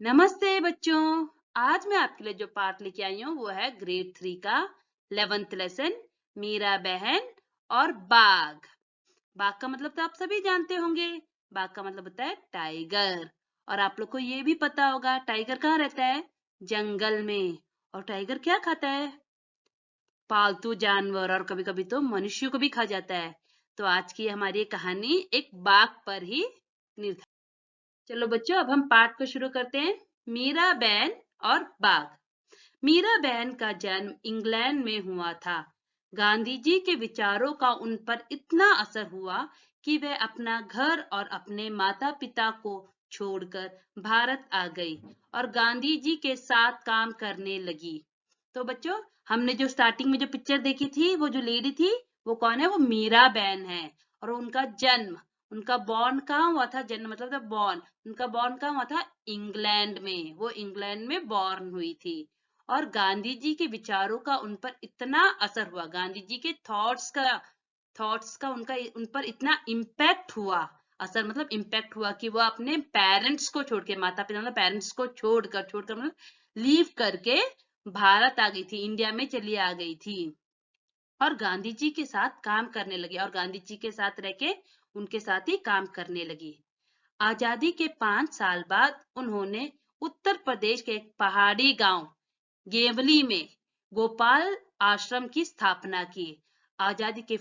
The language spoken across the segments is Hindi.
नमस्ते बच्चों। आज मैं आपके लिए जो पाठ लेके आई हूँ वो है ग्रेड 3 का 11th लेसन मीरा बहन और बाघ। बाघ का मतलब तो आप सभी जानते होंगे। बाघ का मतलब होता है टाइगर। और आप लोग को ये भी पता होगा टाइगर कहाँ रहता है? जंगल में। और टाइगर क्या खाता है? पालतू जानवर और कभी कभी तो मनुष्यों को भी खा जाता है। तो आज की हमारी कहानी एक बाघ पर ही निर्धारित। चलो बच्चों, अब हम पाठ को शुरू करते हैं। मीरा बहन और बाघ। मीरा बहन का जन्म इंग्लैंड में हुआ था। गांधी जी के विचारों का उन पर इतना असर हुआ कि वे अपना घर और अपने माता पिता को छोड़कर भारत आ गई और गांधी जी के साथ काम करने लगी। तो बच्चों, हमने जो स्टार्टिंग में जो पिक्चर देखी थी, वो जो लेडी थी वो कौन है? वो मीरा बहन है। और उनका जन्म, उनका बॉर्न कहाँ हुआ था? जन्म मतलब था बॉर्न। उनका बॉर्न कहाँ हुआ था? इंग्लैंड में। वो इंग्लैंड में बॉर्न हुई थी। और गांधी जी के विचारों का उन पर इतना असर हुआ, गांधी जी के थॉट्स का उनका उन पर इतना इम्पैक्ट हुआ। असर मतलब इम्पैक्ट हुआ कि वो अपने पेरेंट्स को छोड़ के, माता पिता मतलब पेरेंट्स को छोड़कर छोड़कर मतलब लीव करके भारत आ गई थी, इंडिया में चली आ गई थी। और गांधी जी के साथ काम करने लगी और गांधी जी के साथ रह के उनके साथ ही काम करने लगी। आजादी के 5 साल बाद उन्होंने उत्तर प्रदेश के एक पहाड़ी गांव गेवली में गोपाल आश्रम की स्थापना की। आजादी के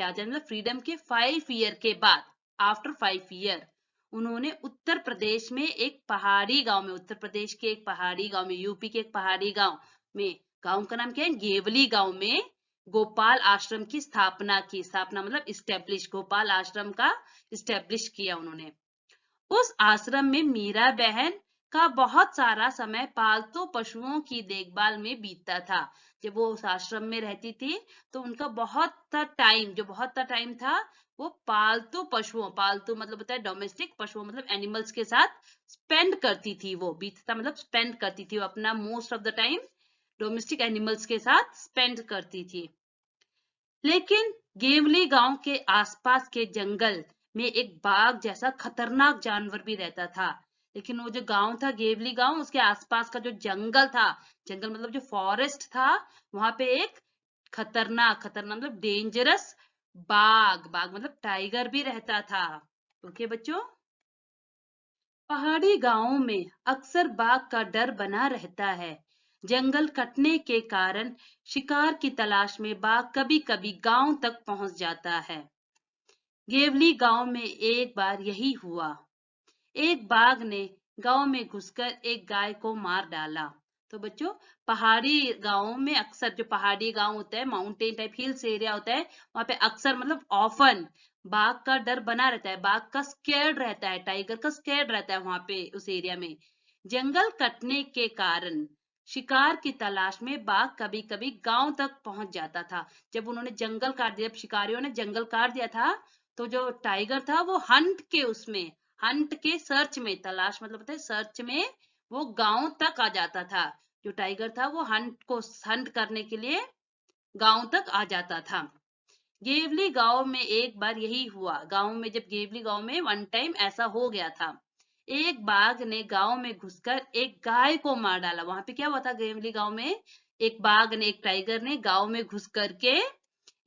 आजादी मतलब फ्रीडम के 5 ईयर के बाद, आफ्टर 5 ईयर, उन्होंने उत्तर प्रदेश में एक पहाड़ी गांव में, उत्तर प्रदेश के एक पहाड़ी गांव में, यूपी के एक पहाड़ी गांव में, गांव का नाम क्या है? गेवली गांव में गोपाल आश्रम की स्थापना की। स्थापना मतलब इस्टेब्लिश, गोपाल आश्रम का इस्टेब्लिश किया उन्होंने। उस आश्रम में मीरा बहन का बहुत सारा समय पालतू पशुओं की देखभाल में बीतता था। जब वो उस आश्रम में रहती थी तो उनका बहुत टाइम था वो पालतू पशुओं, पालतू मतलब होता है डोमेस्टिक, पशुओं मतलब एनिमल्स के साथ स्पेंड करती थी। वो बीतता मतलब स्पेंड करती थी, वो अपना most of the time domestic animals के साथ स्पेंड करती थी। लेकिन गेवली गांव के आसपास के जंगल में एक बाघ जैसा खतरनाक जानवर भी रहता था। लेकिन वो जो गांव था गेवली गांव, उसके आसपास का जो जंगल था, जंगल मतलब जो फॉरेस्ट था, वहां पे एक खतरनाक खतरनाक मतलब डेंजरस बाघ, बाघ मतलब टाइगर भी रहता था। ओके बच्चों, पहाड़ी गांवों में अक्सर बाघ का डर बना रहता है। जंगल कटने के कारण शिकार की तलाश में बाघ कभी-कभी गांव तक पहुंच जाता है। गेवली गांव में एक बार यही हुआ। एक बाघ ने गांव में घुसकर एक गाय को मार डाला। तो बच्चों, पहाड़ी गांवों में अक्सर, जो पहाड़ी गांव होता है, माउंटेन टाइप हिल्स एरिया होता है, वहां पे अक्सर मतलब ऑफन बाघ का डर बना रहता है, बाघ का स्कैर्ड रहता है, टाइगर का स्कैर्ड रहता है वहां पे उस एरिया में। जंगल कटने के कारण शिकार की तलाश में बाघ कभी कभी गांव तक पहुंच जाता था। जब उन्होंने जंगल काट दिया, जब शिकारियों ने जंगल काट दिया था, तो जो टाइगर था वो हंट के सर्च में, तलाश मतलब होता है सर्च में, वो गांव तक आ जाता था। जो टाइगर था वो हंट करने के लिए गांव तक आ जाता था। गेवली गांव में एक बार यही हुआ। गेवली गांव में वन टाइम ऐसा हो गया था। एक बाघ ने गांव में घुसकर एक गाय को मार डाला। वहां पे क्या हुआ था? गेवली गांव में एक बाघ ने, एक टाइगर ने गांव में घुस करके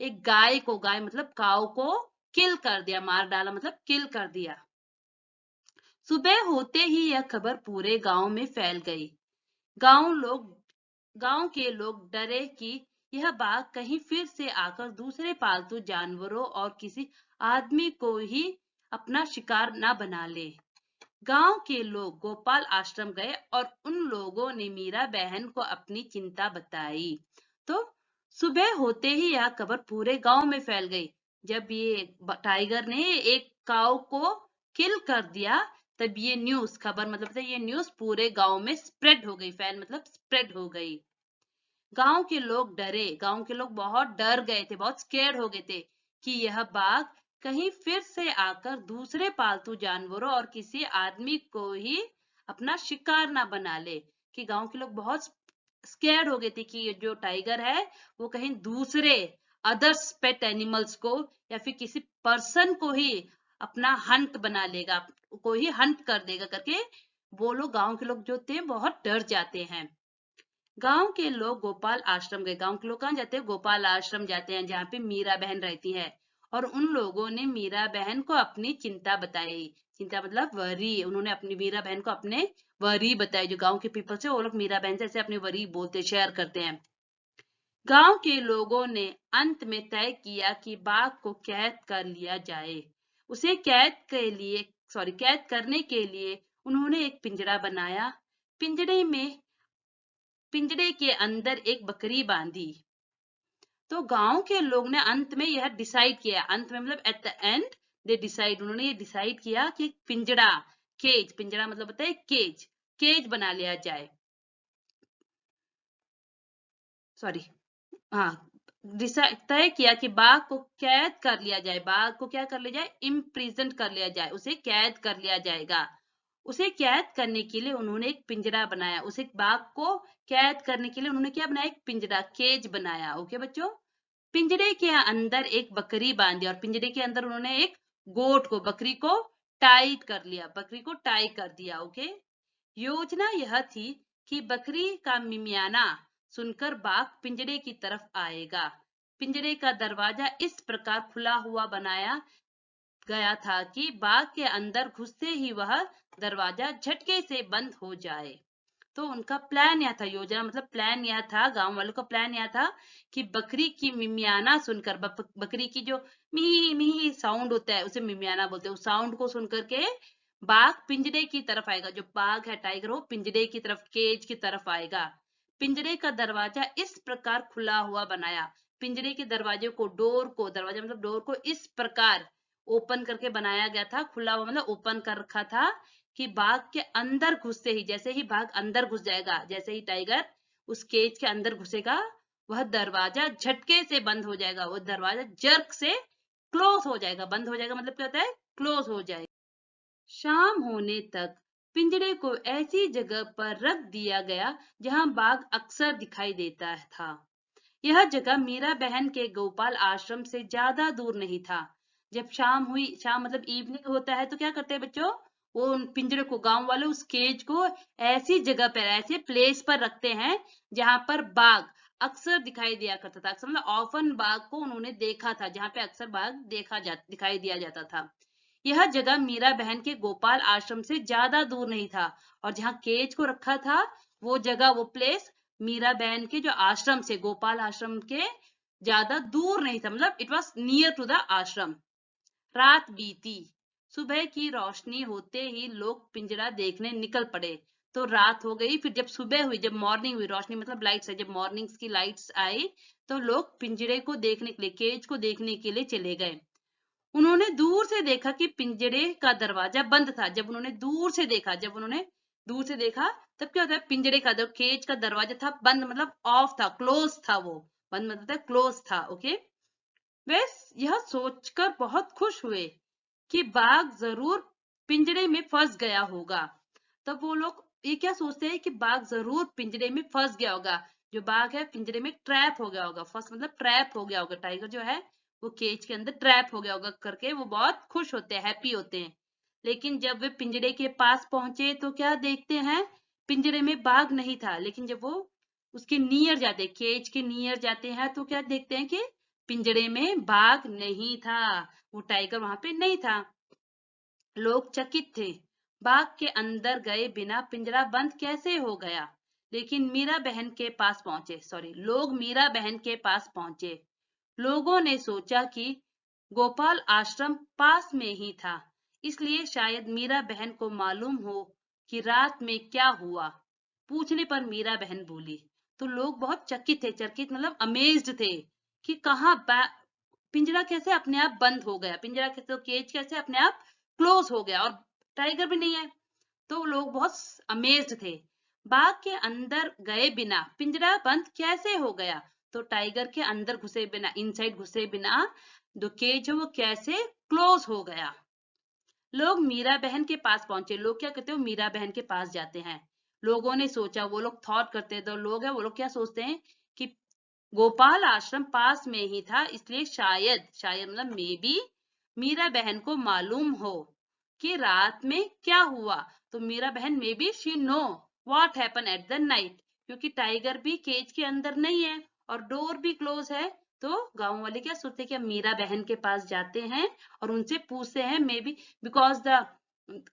एक गाय मतलब काऊ को किल कर दिया, मार डाला मतलब किल कर दिया। सुबह होते ही यह खबर पूरे गांव में फैल गई। गांव लोग गांव के लोग डरे कि यह बाघ कहीं फिर से आकर दूसरे पालतू जानवरों और किसी आदमी को ही अपना शिकार न बना ले। गांव के लोग गोपाल आश्रम गए और उन लोगों ने मीरा बहन को अपनी चिंता बताई। तो सुबह होते ही यह खबर पूरे गांव में फैल गई। जब ये टाइगर ने एक काऊ को किल कर दिया, तब ये न्यूज, खबर मतलब था ये न्यूज पूरे गांव में स्प्रेड हो गई, फैल मतलब स्प्रेड हो गई। गांव के लोग डरे, गांव के लोग बहुत डर गए थे, बहुत स्केर्ड हो गए थे कि यह बाघ कहीं फिर से आकर दूसरे पालतू जानवरों और किसी आदमी को ही अपना शिकार ना बना ले। कि गांव के लोग बहुत स्केर्ड हो गए थे कि ये जो टाइगर है वो कहीं दूसरे अदर्स पेट एनिमल्स को या फिर किसी पर्सन को ही अपना हंट बना लेगा, को ही हंट कर देगा करके वो लोग गांव के लोग जो थे बहुत डर जाते हैं। गांव के लोग गोपाल आश्रम गए। गांव के लोग कहाँ जाते हैं? गोपाल आश्रम जाते हैं, जहाँ पे मीरा बहन रहती है। और उन लोगों ने मीरा बहन को अपनी चिंता बताई। चिंता मतलब वरी। उन्होंने अपनी मीरा बहन को अपने वरी बताई। जो गांव के पीपल से वो लोग मीरा बहन से ऐसे अपनी वरी बोलते, शेयर करते हैं। गांव के लोगों ने अंत में तय किया कि बाघ को कैद कर लिया जाए। उसे कैद करने के लिए उन्होंने एक पिंजरा बनाया। पिंजरे में पिंजरे के अंदर एक बकरी बांधी। तो गांव के लोग ने अंत में यह डिसाइड किया। अंत में मतलब at the and they decide. उन्होंने ये डिसाइड किया कि पिंजरा, पिंजरा मतलब होता है केज, केज बना लिया जाए। सॉरी, हाँ, तय किया कि बाघ को कैद कर लिया जाए। बाघ को क्या कर लिया जाए? इम्प्रिजन कर लिया जाए। उसे कैद कर लिया जाएगा। उसे कैद करने के लिए उन्होंने एक पिंजरा बनाया। उसे बाघ को कैद करने के लिए उन्होंने क्या बनाया? एक पिंजरा, केज बनाया। ओके बच्चों। पिंजरे के अंदर एक बकरी बांधी और पिंजरे के अंदर उन्होंने एक गोट को, बकरी को टाई कर लिया। बकरी को टाई कर दिया। ओके। योजना यह थी कि बकरी का मिमियाना सुनकर बाघ पिंजरे की तरफ आएगा। पिंजरे का दरवाजा इस प्रकार खुला हुआ बनाया गया था कि बाघ के अंदर घुसते ही वह दरवाजा झटके से बंद हो जाए। तो उनका प्लान यह था, योजना मतलब प्लान यह था, गांव वालों का प्लान यह था कि बकरी की मिमियाना सुनकर, बकरी की जो मी मी साउंड होता है उसे मिमियाना बोलते हैं। उस साउंड को सुनकर के बाघ पिंजरे की तरफ आएगा। जो बाघ है, टाइगर, वो पिंजरे की तरफ, केज की तरफ आएगा। पिंजरे का दरवाजा इस प्रकार खुला हुआ बनाया। पिंजरे के दरवाजे को, दरवाजा मतलब डोर को इस प्रकार ओपन करके बनाया गया था। खुला हुआ मतलब ओपन कर रखा था कि बाघ के अंदर घुसते ही, जैसे ही बाघ अंदर घुस जाएगा, जैसे ही टाइगर उस केज के अंदर घुसेगा, वह दरवाजा झटके से बंद हो जाएगा। वो दरवाजा जर्क से क्लोज हो जाएगा। बंद हो जाएगा मतलब क्या होता है? क्लोज हो जाएगा। शाम होने तक पिंजरे को ऐसी जगह पर रख दिया गया जहां बाघ अक्सर दिखाई देता था। यह जगह मीरा बहन के गोपाल आश्रम से ज्यादा दूर नहीं था। जब शाम हुई, शाम मतलब इवनिंग होता है, तो क्या करते हैं बच्चों? वो उन पिंजरे को, गांव वाले उस केज को ऐसी जगह पर, ऐसे प्लेस पर रखते हैं जहां पर बाघ अक्सर दिखाई दिया करता था। अक्सर मतलब ऑफन बाघ को उन्होंने देखा था, जहां पे अक्सर बाघ दिखाई दिया जाता था। यह जगह मीरा बहन के गोपाल आश्रम से ज्यादा दूर नहीं था। और जहां केज को रखा था, वो जगह, वो प्लेस मीरा बहन के जो आश्रम से, गोपाल आश्रम के ज्यादा दूर नहीं था। मतलब it was near to the ashram. रात बीती। सुबह की रोशनी होते ही लोग पिंजरा देखने निकल पड़े। तो रात हो गई, फिर जब सुबह हुई, जब मॉर्निंग हुई, रोशनी मतलब लाइट्स है, जब मॉर्निंग की लाइट्स आई, तो लोग पिंजरे को देखने के लिए, केज को देखने के लिए चले गए। उन्होंने दूर से देखा कि पिंजरे का दरवाजा बंद था। जब उन्होंने दूर से देखा, तब क्या होता है? पिंजरे का, केज का दरवाजा था बंद, मतलब ऑफ था, क्लोज था। वो बंद मतलब क्लोज था। ओके। वे यह सोचकर बहुत खुश हुए कि बाघ जरूर पिंजरे में फंस गया होगा। तब वो लोग ये क्या सोचते हैं कि बाघ जरूर पिंजरे में फंस गया होगा। जो बाघ है पिंजरे में ट्रैप हो गया होगा। फंस मतलब ट्रैप हो गया होगा। टाइगर जो है वो केज के अंदर ट्रैप हो गया होगा करके वो बहुत खुश होते हैं, हैप्पी होते हैं। लेकिन जब वे पिंजरे के पास पहुंचे तो क्या देखते हैं? पिंजरे में बाघ नहीं था। लेकिन जब वो उसके नियर जाते, केज के नियर जाते हैं, तो क्या देखते हैं कि पिंजरे में बाघ नहीं था। वो टाइगर वहां पे नहीं था। लोग चकित थे। बाघ के अंदर गए बिना पिंजरा बंद कैसे हो गया? लेकिन मीरा बहन के पास पहुंचे, लोग मीरा बहन के पास पहुंचे। लोगों ने सोचा कि गोपाल आश्रम पास में ही था, इसलिए शायद मीरा बहन को मालूम हो कि रात में क्या हुआ। पूछने पर मीरा बहन बोली। तो लोग बहुत चकित थे, चकित मतलब अमेज्ड थे कि पिंजरा कैसे अपने आप बंद हो गया, पिंजरा कैसे, तो केज कैसे अपने आप क्लोज हो गया और टाइगर भी नहीं है। तो लोग बहुत अमेज्ड थे। बाघ के अंदर गए बिना पिंजरा बंद कैसे हो गया? तो टाइगर के अंदर घुसे बिना, इनसाइड घुसे बिना जो केज है वो कैसे क्लोज हो गया? लोग मीरा बहन के पास पहुंचे। लोग क्या करते हैं? मीरा बहन के पास जाते हैं। लोगों ने सोचा, वो लोग थॉट करते हैं, तो लोग है वो लोग क्या सोचते हैं कि गोपाल आश्रम पास में ही था, इसलिए शायद, शायद मतलब मे बी मीरा बहन को मालूम हो कि रात में क्या हुआ। तो मीरा बहन may be she know what happen at the night, क्योंकि टाइगर भी केज के अंदर नहीं है और डोर भी क्लोज है। तो गांव वाले क्या सोचते हैं कि मीरा बहन के पास जाते हैं और उनसे पूछते हैं, maybe because the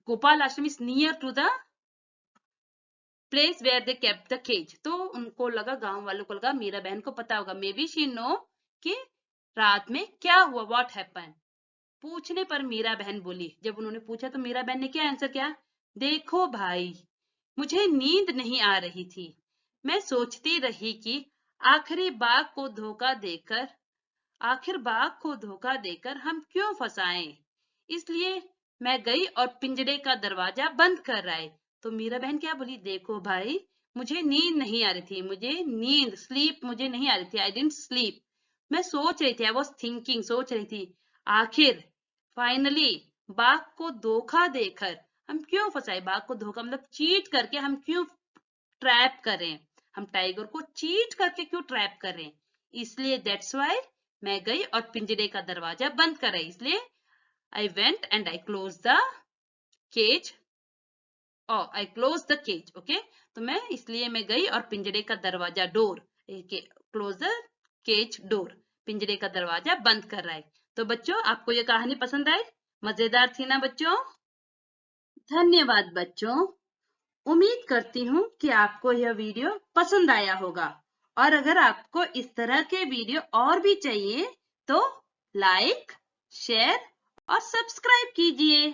Gopal Ashram is near to the place where they kept the cage. तो उनको लगा, गांव वालों को लगा मीरा बहन को पता होगा, मे बी शी नो कि रात में क्या हुआ, व्हाट हैपन। पूछने पर मीरा बहन बोली, जब उन्होंने पूछा तो मीरा बहन ने क्या आंसर किया, देखो भाई, मुझे नींद नहीं आ रही थी, मैं सोचती रही कि आखिर बाघ को धोखा देकर हम क्यों फंसाएं, इसलिए मैं गई और पिंजरे का दरवाजा बंद कर आए। तो मीरा बहन क्या बोली, देखो भाई, मुझे नींद नहीं आ रही थी, मुझे नहीं आ रही थी, आई डिडंट स्लीप, मैं सोच रही थी, आई वाज थिंकिंग, सोच रही थी, आखिर फाइनली बाघ को धोखा देकर हम क्यों फंसाए, बाघ को धोखा मतलब चीट करके हम क्यों ट्रैप करें, हम टाइगर को चीट करके क्यों ट्रैप करें, इसलिए दैट्स वाई मैं गई और पिंजरे का दरवाजा बंद कर आई, इसलिए I went and I close the cage, okay. तो मैं गई और पिंजरे का दरवाजा क्लोज द केज डोर, पिंजरे का दरवाजा बंद कर रहा है। तो बच्चों, आपको ये कहानी पसंद आई, मजेदार थी ना बच्चों? धन्यवाद बच्चों। उम्मीद करती हूँ कि आपको यह वीडियो पसंद आया होगा, और अगर आपको इस तरह के वीडियो और भी चाहिए तो लाइक, शेयर और सब्सक्राइब कीजिए।